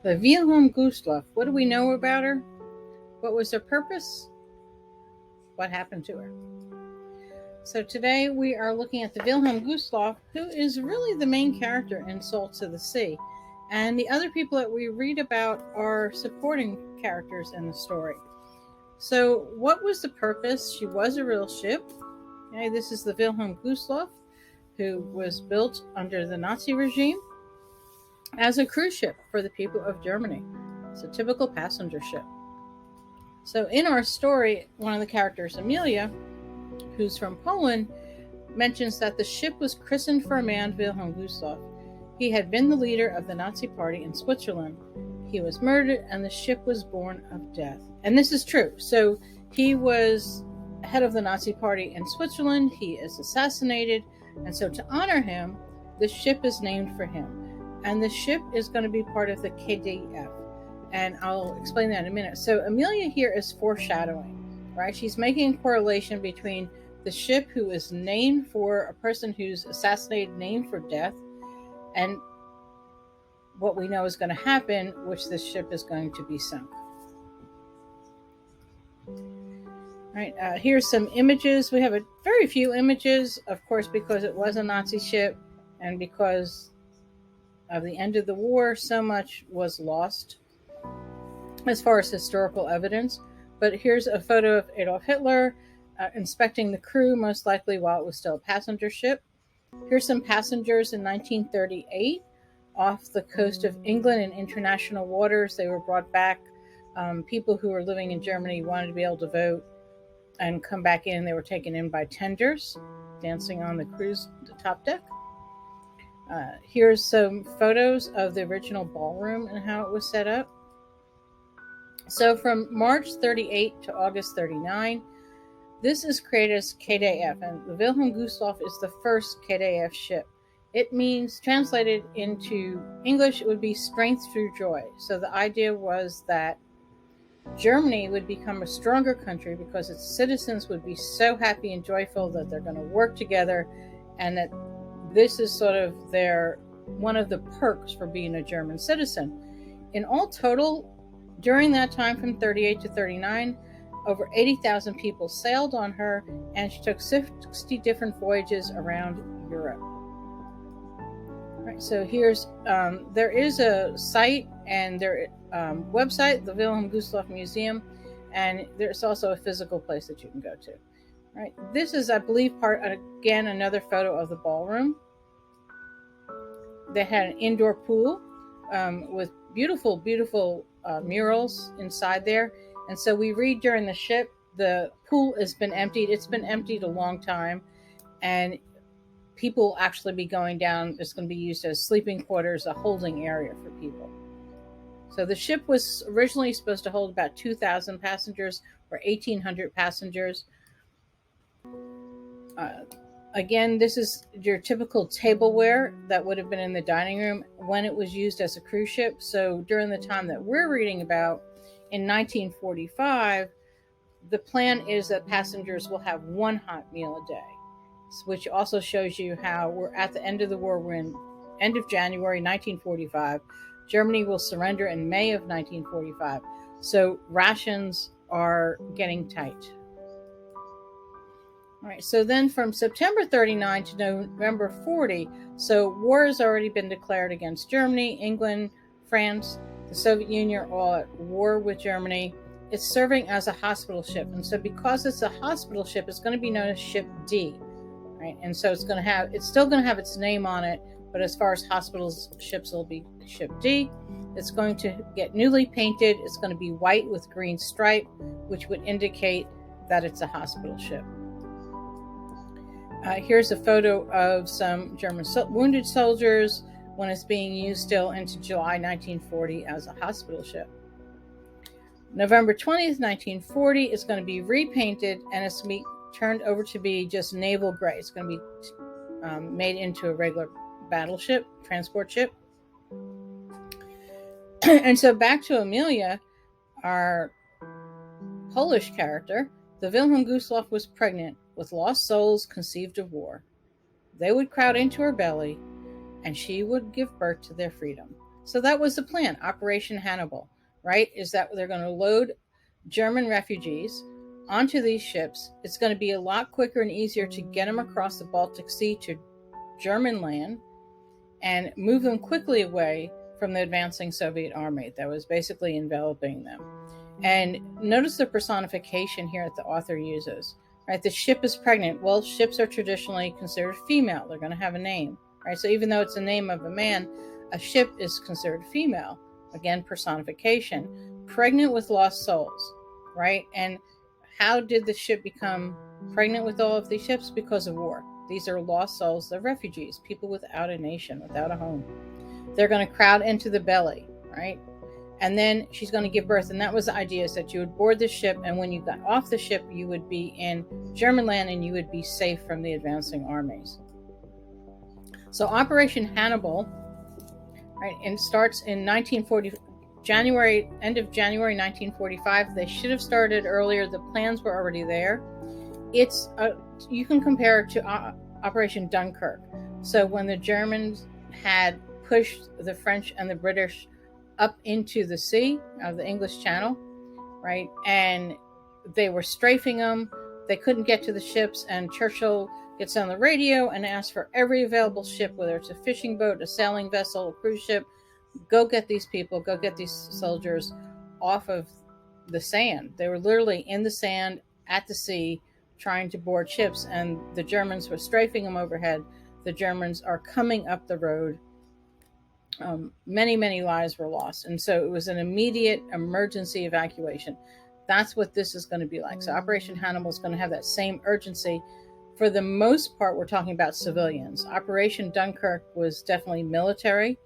The Wilhelm Gustloff. What do we know about her? What was her purpose? What happened to her? So today we are looking at the Wilhelm Gustloff, who is really the main character in Salts of the Sea. And the other people that we read about are supporting characters in the story. So what was the purpose? She was a real ship. Okay, this is the Wilhelm Gustloff, who was built under the Nazi regime as a cruise ship for the people of Germany. It's a typical passenger ship. So in our story, one of the characters, Amelia, who's from Poland, mentions that the ship was christened for a man, Wilhelm Gustloff. He had been the leader of the Nazi party in Switzerland. He was murdered and the ship was born of death. And this is true. So he was head of the Nazi party in Switzerland. He is assassinated. And so to honor him, the ship is named for him. And the ship is going to be part of the KDF. And I'll explain that in a minute. So Amelia here is foreshadowing, right? She's making a correlation between the ship who is named for a person who's assassinated, named for death, and what we know is going to happen, which this ship is going to be sunk. All right, here's some images. We have a very few images, of course, because it was a Nazi ship, and because of the end of the war, so much was lost as far as historical evidence. But here's a photo of Adolf Hitler inspecting the crew, most likely while it was still a passenger ship. Here's some passengers in 1938 off the coast of England in international waters. They were brought back. People who were living in Germany wanted to be able to vote and come back in. They were taken in by tenders, dancing on the cruise, the top deck. Here's some photos of the original ballroom and how it was set up. So from March 38 to August 39, this is created as KDF, and the Wilhelm Gustloff is the first KDF ship. It means, translated into English, it would be strength through joy. So the idea was that Germany would become a stronger country because its citizens would be so happy and joyful that they're going to work together, and that this is sort of one of the perks for being a German citizen. In all total, during that time from 38 to 39, over 80,000 people sailed on her, and she took 60 different voyages around Europe. All right, so here's, there is a site and their website, the Wilhelm Gustloff Museum, and there's also a physical place that you can go to. All right, this is, I believe, again, another photo of the ballroom. They had an indoor pool with beautiful, beautiful murals inside there. And so we read during the ship, the pool has been emptied. It's been emptied a long time. And people will actually be going down. It's going to be used as sleeping quarters, a holding area for people. So the ship was originally supposed to hold about 2,000 passengers or 1,800 passengers. Again, this is your typical tableware that would have been in the dining room when it was used as a cruise ship. So during the time that we're reading about, in 1945, the plan is that passengers will have one hot meal a day, which also shows you how we're at the end of the war. We're in end of January 1945. Germany will surrender in May of 1945. So rations are getting tight. All right, so then from September 39 to November 40, so war has already been declared against Germany, England, France, the Soviet Union are all at war with Germany. It's serving as a hospital ship. And so because it's a hospital ship, it's going to be known as Ship D, right? And so it's still going to have its name on it, but as far as hospital ships, it'll be Ship D. It's going to get newly painted. It's going to be white with green stripe, which would indicate that it's a hospital ship. Here's a photo of some German wounded soldiers when it's being used still into July 1940 as a hospital ship. November 20th, 1940, it's going to be repainted and it's going to be turned over to be just Naval Grey. It's going to be made into a regular battleship, transport ship. And so back to Amelia, our Polish character. The Wilhelm Gustloff was pregnant with lost souls conceived of war. They would crowd into her belly, and she would give birth to their freedom. So that was the plan, Operation Hannibal, right? Is that they're going to load German refugees onto these ships. It's going to be a lot quicker and easier to get them across the Baltic Sea to German land and move them quickly away from the advancing Soviet army that was basically enveloping them. And notice the personification here that the author uses, right? The ship is pregnant. Well, ships are traditionally considered female. They're going to have a name, right? So even though it's the name of a man, a ship is considered female. Again, personification. Pregnant with lost souls, right? And how did the ship become pregnant with all of these ships? Because of war. These are lost souls. They're refugees, people without a nation, without a home. They're going to crowd into the belly, right? And then she's going to give birth. And that was the idea, is that you would board the ship, and when you got off the ship, you would be in German land and you would be safe from the advancing armies. So Operation Hannibal, right, and starts in 1940, end of January 1945. They should have started earlier. The plans were already there. It's you can compare it to Operation Dunkirk. So when the Germans had pushed the French and the British up into the sea, the English Channel, right, and they were strafing them. They couldn't get to the ships, and Churchill gets on the radio and asks for every available ship, whether it's a fishing boat, a sailing vessel, a cruise ship, go get these people, go get these soldiers off of the sand. They were literally in the sand at the sea trying to board ships, and the Germans were strafing them overhead. The Germans are coming up the road. Many lives were lost, and so it was an immediate emergency evacuation. That's what this is going to be like. So Operation Hannibal is going to have that same urgency. For the most part, we're talking about civilians. Operation Dunkirk was definitely military,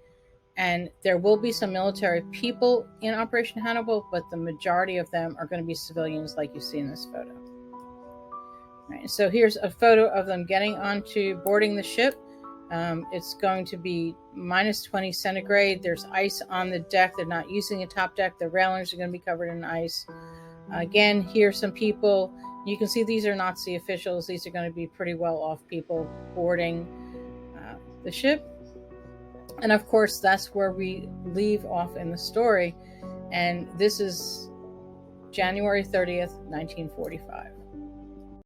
and there will be some military people in Operation Hannibal, but the majority of them are going to be civilians, like you see in this photo. Right, so here's a photo of them getting onto boarding the ship. It's going to be minus 20 centigrade. There's ice on the deck. They're not using a top deck. The railings are going to be covered in ice. Again, here's some people. You can see these are Nazi officials. These are going to be pretty well-off people boarding the ship. And of course, that's where we leave off in the story. And this is January 30th, 1945.